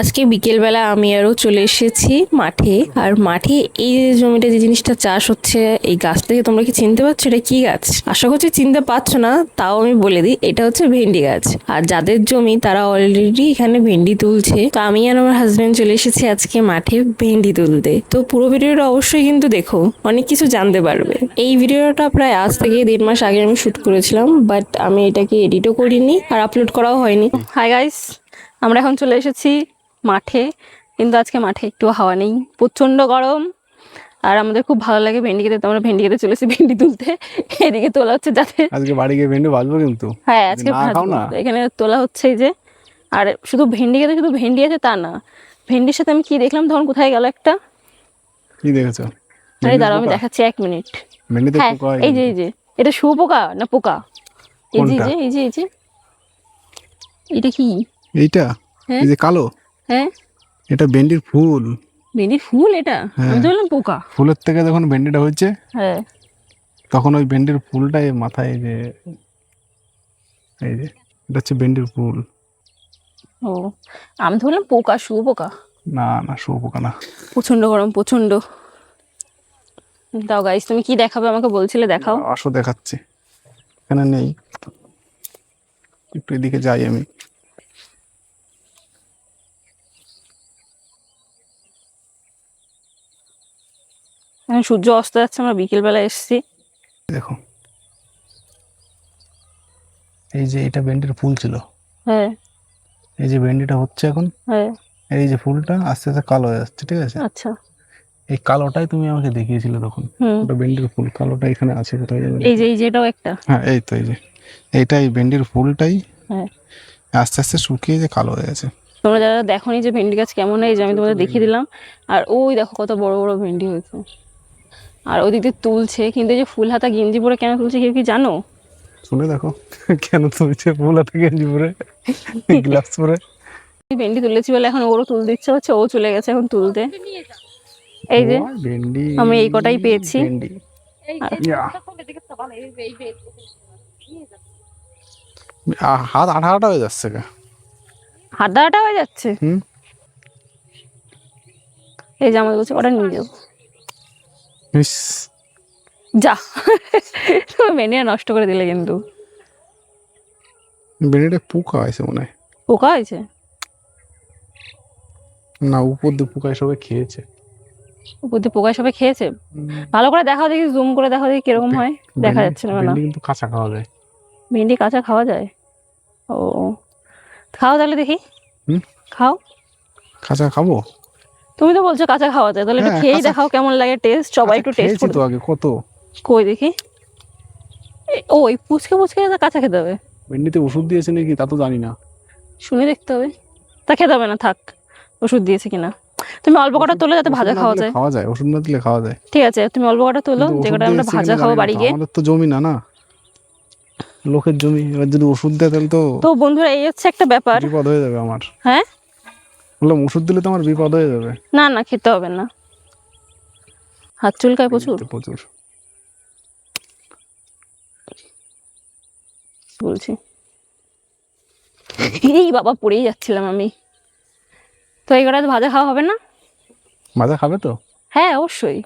আজকে বিকেলবেলা আমি আরও চলে এসেছি মাঠে। আর মাঠে এই যে জমিটা যে জিনিসটা চাষ হচ্ছে, এই গাছ থেকে তোমরা কি চিনতে পারছো এটা কি গাছ? আশা করছি চিনতে পারছো না, তাও আমি বলে দিই এটা হচ্ছে ভেন্ডি গাছ। আর যাদের জমি তারা অলরেডি এখানে ভেন্ডি তুলছে। তো আমি আর আমার হাজবেন্ড চলে এসেছি আজকে মাঠে ভেন্ডি তুলতে। তো পুরো ভিডিওটা অবশ্যই কিন্তু দেখো, অনেক কিছু জানতে পারবে। এই ভিডিওটা প্রায় আজ থেকে 1.5 মাস আগে আমি শুট করেছিলাম, বাট আমি এটাকে এডিটও করিনি আর আপলোড করাও হয়নি। হাই গাইস, আমরা এখন চলে এসেছি মাঠে, কিন্তু আজকে মাঠে একটু হাওয়া নেই, প্রচণ্ড গরম। আর আমাদের খুব ভালো লাগে ভেন্ডি খেতে, তো আমরা ভেন্ডি খেতে চলেছি ভেন্ডি তুলতে। এদিকে তোলা হচ্ছে যাতে আজকে বাড়ি গিয়ে ভেন্ডি ভাজবো কিন্তু। হ্যাঁ আজকে খাও না এখানে তোলা হচ্ছে এই যে। আর শুধু ভেন্ডি খেতে শুধু ভেন্ডি আছে তা না, ভেন্ডির সাথে আমি কি দেখলাম তখন, কোথায় গেল একটা, কি দেখেছো? আরে দাঁড়াও আমি দেখাচ্ছি 1 মিনিট। ভেন্ডিতে হ্যাঁ পোকা হয় এই যে এই যে, এটা শুয়োপোকা না পোকা? এই যে এই যে এই যে এটা কি? এইটা এই যে কালো, হ্যাঁ এটা ভেন্ডির ফুল। ভেন্ডির ফুল এটা? আমি তো বললাম পোকা। ফুলের থেকে যখন ভেন্ডিটা হচ্ছে হ্যাঁ তখন ওই ভেন্ডির ফুলটাই মাথায় এই যে এটা হচ্ছে ভেন্ডির ফুল। ও, আমি তো বললাম পোকা, শুয়োপোকা। না না, শুয়োপোকা না। প্রচন্ড গরম, প্রচন্ড। দাও গাইস, তুমি কি দেখাবে আমাকে বলছিলে, দেখাও। আসো দেখাচ্ছি, এখানে নেই, একটু এদিকে যাই আমি। এখন সূর্য অস্ত যাচ্ছে, আমরা বিকেলবেলা এসেছি। দেখো এই যে এটা ভেন্ডির ফুল ছিল, হ্যাঁ এই যে ভেন্ডিটা হচ্ছে এখন, হ্যাঁ এই যে ফুলটা আস্তে আস্তে কালো হয়ে যাচ্ছে, ঠিক আছে? আচ্ছা। এই কালোটাই তুমি আমাকে দেখিয়েছিলে তখন, ওটা ভেন্ডির ফুল। কালোটা এখানে আছে কোথায় যাবে? এই যে এটাও একটা। হ্যাঁ এই তো, এই যে এইটাই ভেন্ডির ফুলটাই হ্যাঁ, আস্তে আস্তে শুকিয়ে যে কালো হয়ে গেছে। তোমরা যারা দেখোনি যে ভেন্ডি গাছ কেমন হয়, এই যে আমি তোমাদের দেখিয়ে দিলাম। আর ওই দেখো কত বড় বড় ভেন্ডি হয়েছে। আর ওদিক দিয়ে তুলছে, কিন্তু এই যে ফুল হাতা গেঞ্জি পরে কেন তুলছে কেউ কি জানো? শুনে দেখো কেন তুলছে ফুল হাতে গেঞ্জি পরে, গ্লাভস পরে। ভেন্ডি তুলেছি বলে এখন ওরও তুলতে ইচ্ছে হচ্ছে, ও চলে গেছে এখন তুলতে। এই যে ভেন্ডি, আমি এই কটাই পেয়েছি। ভেন্ডি হাত আঠা আঠা হয়ে যাচ্ছে গা। হাড্ডা হাড্ডা হয়ে যাচ্ছে। হুম, এই যে আমাদের বলছে ওটা নিয়ে যাবো। ইস, যা তুমি ভেন্ডিটা নষ্ট করে দিলে কিন্তু। ভেন্ডিটা পোকা হয়েছে মনে হয়। পোকা হয়েছে? না, উপর দিয়ে পোকা সবাই খেয়েছে। উপর দিয়ে পোকায় সবাই খেয়েছে? ভালো করে দেখাও দেখি, জুম করে দেখাও দেখি কিরকম হয়। দেখা যাচ্ছে না কেন? ভেন্ডি কিন্তু কাঁচা খাওয়া যায়। ভেন্ডি কাঁচা খাওয়া যায়? ও, খাও তাহলে দেখি। হুম, খাও। কাঁচা খাবো? তুমি তো বলছো কাঁচা খাওয়া যায়, তাহলে একটু হ্যাঁ, খেয়েই কাঁচা দেখাও কেমন লাগে টেস্ট। সবাই একটু টেস্ট খেয়েছি করে। তো আগে কত। কই দেখি। ও, ওই পুচকে পুচকে কাঁচা খেতে হবে? ভেন্ডিতে ওষুধ দিয়েছে নাকি তা তো জানি না। শুনে দেখতে হবে। তা খেতে হবে না, থাক। ওষুধ দিয়েছে কিনা। তুমি অল্প কটা তোলো যাতে ভাজা খাওয়া যায়। খাওয়া যায়, ওষুধ না দিলে খাওয়া যায়। ঠিক আছে, তুমি অল্প কটা তোলো, যে কটা আমরা ভাজা খাবো বাড়ি গিয়ে। আমাদের তো জমি না, না লোকের জমি, এবার যদি ওষুধ দেয় তাহলে তো তো বন্ধুরা এই হচ্ছে একটা ব্যাপার। বিপদ হয়ে যাবে আমার। হ্যাঁ, বললাম ওষুধ দিলে তো আমার বিপদ হয়ে যাবে। না না খেতে হবে না, হাত চুলকায় প্রচুর। প্রচুর। বলছি এই বাবা, পড়েই যাচ্ছিলাম আমি। তো এই কটা ভাজা খাওয়া হবে না? ভাজা খাবে তো? হ্যাঁ অবশ্যই।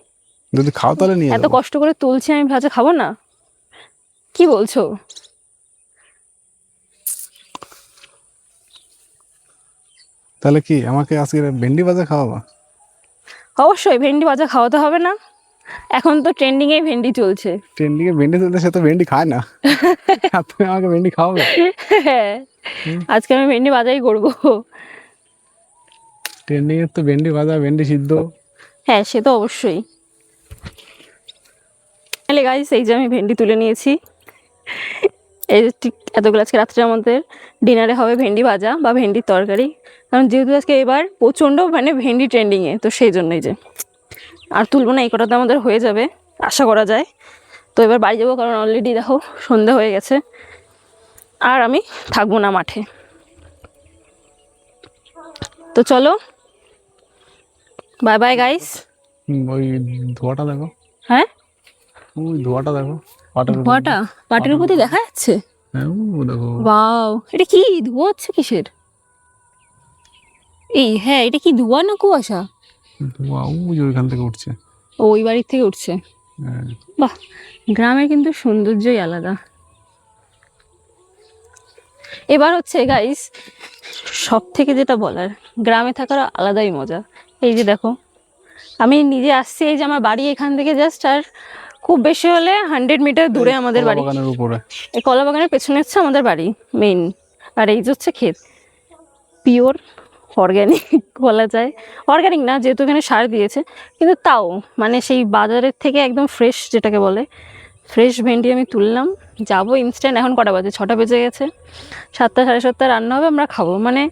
যদি খাও তাহলে নিয়ে এত যাবো। কষ্ট করে তুলছি আমি, ভাজা খাবো না? কি বলছো? তাহলে কি আমাকে আজকে ভেন্ডি ভাজা খাওয়াবা? অবশ্যই, ভেন্ডি ভাজা খাওয়াতে হবে না? এখন তো ট্রেন্ডিং এ ভেন্ডি চলছে। ট্রেন্ডিং এ ভেন্ডি চলতে, সে তো ভেন্ডি খায় না। আর তুমি আমাকে ভেন্ডি খাওয়াবে? হ্যাঁ, আজকে আমি ভেন্ডি ভাজাই করবো। ট্রেন্ডিং এর তো ভেন্ডি ভাজা, ভেন্ডি সিদ্ধ। হ্যাঁ সে তো অবশ্যই। তাহলে গাইস, এই যে আমি ভেন্ডি তুলে নিয়েছি। এই যে ঠিক এতগুলো আজকে রাত্রে আমাদের ডিনারে হবে ভেন্ডি ভাজা বা ভেন্ডির তরকারি। কারণ যেহেতু আজকে এবার প্রচণ্ড মানে ভেন্ডি ট্রেন্ডিংয়ে, তো সেই জন্যই যে আর তুলবো না, এই কটাতে আমাদের হয়ে যাবে আশা করা যায়। তো এবার বাড়ি যাবো, কারণ অলরেডি দেখো সন্ধে হয়ে গেছে। আর আমি থাকবো না মাঠে। তো চলো, বাই বাই গাইস। ওই ধোয়াটা দেখো। হ্যাঁ, ওই ধোয়াটা দেখো, ধোঁয়াটা পাটের উপর দিয়ে দেখা যাচ্ছে। হ্যাঁ ও দেখো। ওয়াও, এটা কি ধোঁয়া হচ্ছে কিসের? এই হ্যাঁ, এটা কি ধোঁয়া না কুয়াশা? যে ওইখান থেকে উঠছে। ওই বাড়ির থেকে উঠছে। হ্যাঁ। বাহ, গ্রামের কিন্তু সৌন্দর্যই আলাদা। এবার হচ্ছে গাইস, সব থেকে যেটা বলার, গ্রামে থাকার আলাদাই মজা। এই যে দেখো, আমি নিজে আসছি, এই যে আমার বাড়ি এখান থেকে জাস্ট আর খুব বেশি হলে 100 মিটার দূরে আমাদের কলা বাড়ি। বাগানের উপরে। এই কলা বাগানের পেছনে হচ্ছে আমাদের বাড়ি মেইন। আর এই যে হচ্ছে ক্ষেত, পিওর অর্গ্যানিক বলা যায়। অর্গ্যানিক না, যেহেতু এখানে সার দিয়েছে, কিন্তু তাও মানে সেই বাজারের থেকে একদম ফ্রেশ, যেটাকে বলে ফ্রেশ ভেন্ডি আমি তুললাম, যাবো ইনস্ট্যান্ট। এখন কটা বাজে? 6টা বেজে গেছে। 7টা 7:30 রান্না হবে, আমরা খাবো। মানে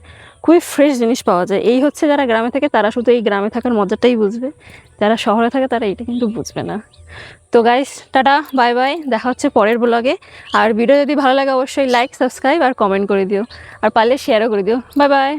খুবই ফ্রেশ জিনিস পাওয়া যায়। এই হচ্ছে যারা গ্রামে থাকে তারা শুধু এই গ্রামে থাকার মজাটাই বুঝবে, যারা শহরে থাকে তারা এইটা কিন্তু বুঝবে না। তো গাইস, টাটা, বাই বাই, দেখা হচ্ছে পরের ব্লগে। আর ভিডিও যদি ভালো লাগে অবশ্যই লাইক, সাবস্ক্রাইব আর কমেন্ট করে দিও, আর পারলে শেয়ারও করে দিও। Bye bye.